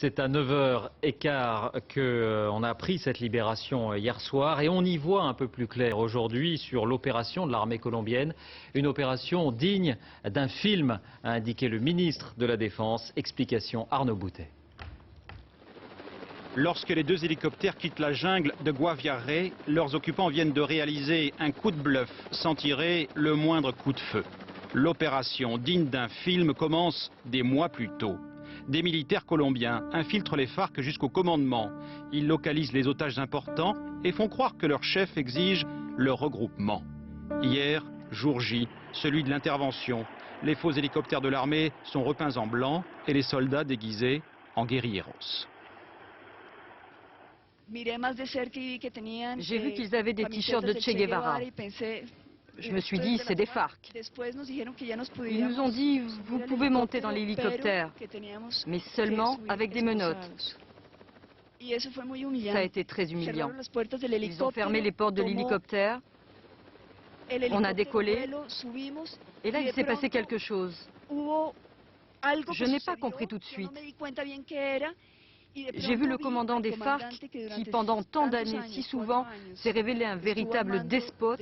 C'est à 9h15 qu'on a appris cette libération hier soir et on y voit un peu plus clair aujourd'hui sur l'opération de l'armée colombienne. Une opération digne d'un film, a indiqué le ministre de la Défense. Explication Arnaud Boutet. Lorsque les deux hélicoptères quittent la jungle de Guaviare, leurs occupants viennent de réaliser un coup de bluff sans tirer le moindre coup de feu. L'opération digne d'un film commence des mois plus tôt. Des militaires colombiens infiltrent les FARC jusqu'au commandement. Ils localisent les otages importants et font croire que leur chef exige le regroupement. Hier, jour J, celui de l'intervention. Les faux hélicoptères de l'armée sont repeints en blanc et les soldats déguisés en guérilleros. J'ai vu qu'ils avaient des t-shirts de Che Guevara. Je me suis dit, c'est des FARC. Ils nous ont dit, vous pouvez monter dans l'hélicoptère, mais seulement avec des menottes. Ça a été très humiliant. Ils ont fermé les portes de l'hélicoptère, on a décollé, et là il s'est passé quelque chose. Je n'ai pas compris tout de suite. J'ai vu le commandant des FARC qui, pendant tant d'années, si souvent, s'est révélé un véritable despote.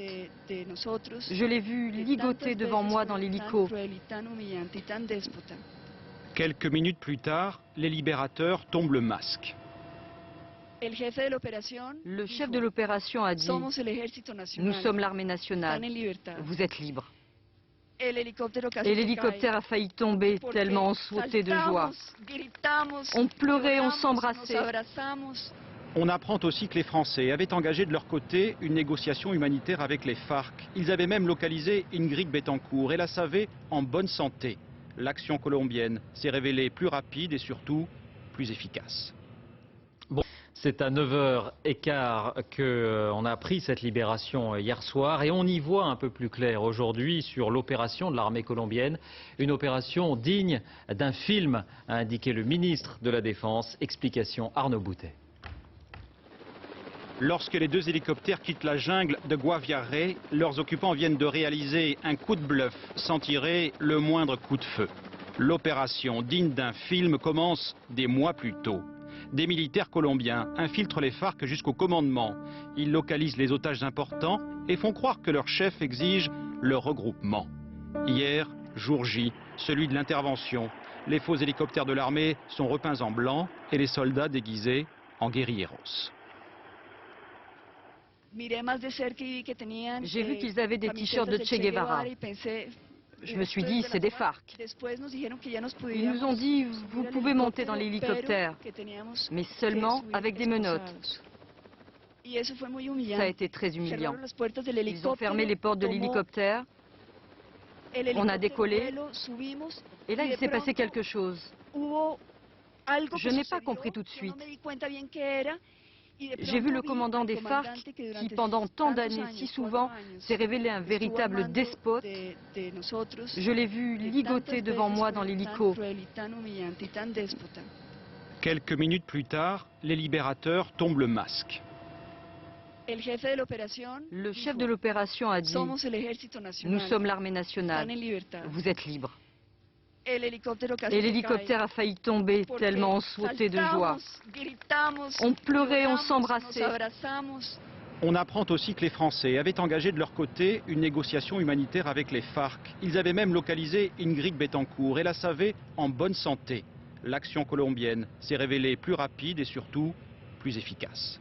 Je l'ai vu ligoter devant moi dans l'hélico. Quelques minutes plus tard, les libérateurs tombent le masque. Le chef de l'opération a dit « Nous sommes l'armée nationale, vous êtes libres ». Et l'hélicoptère a failli tomber tellement on sautait de joie. On pleurait, on s'embrassait. On apprend aussi que les Français avaient engagé de leur côté une négociation humanitaire avec les FARC. Ils avaient même localisé Ingrid Betancourt et la savaient en bonne santé. L'action colombienne s'est révélée plus rapide et surtout plus efficace. C'est à 9h15 qu'on a appris cette libération hier soir et on y voit un peu plus clair aujourd'hui sur l'opération de l'armée colombienne. Une opération digne d'un film, a indiqué le ministre de la Défense. Explication Arnaud Boutet. Lorsque les deux hélicoptères quittent la jungle de Guaviare, leurs occupants viennent de réaliser un coup de bluff sans tirer le moindre coup de feu. L'opération digne d'un film commence des mois plus tôt. Des militaires colombiens infiltrent les FARC jusqu'au commandement. Ils localisent les otages importants et font croire que leur chef exige le regroupement. Hier, jour J, celui de l'intervention. Les faux hélicoptères de l'armée sont repeints en blanc et les soldats déguisés en guérilleros. J'ai vu qu'ils avaient des t-shirts de Che Guevara. Je me suis dit, c'est des FARC. Ils nous ont dit, vous pouvez monter dans l'hélicoptère, mais seulement avec des menottes. Ça a été très humiliant. Ils ont fermé les portes de l'hélicoptère, on a décollé, et là il s'est passé quelque chose. Je n'ai pas compris tout de suite. J'ai vu le commandant des FARC qui, pendant tant d'années, si souvent, s'est révélé un véritable despote. Je l'ai vu ligoter devant moi dans l'hélico. Quelques minutes plus tard, les libérateurs tombent le masque. Le chef de l'opération a dit « Nous sommes l'armée nationale, vous êtes libres ». Et l'hélicoptère a failli tomber tellement on sautait de joie. On pleurait, on s'embrassait. On apprend aussi que les Français avaient engagé de leur côté une négociation humanitaire avec les FARC. Ils avaient même localisé Ingrid Betancourt et la savaient en bonne santé. L'action colombienne s'est révélée plus rapide et surtout plus efficace.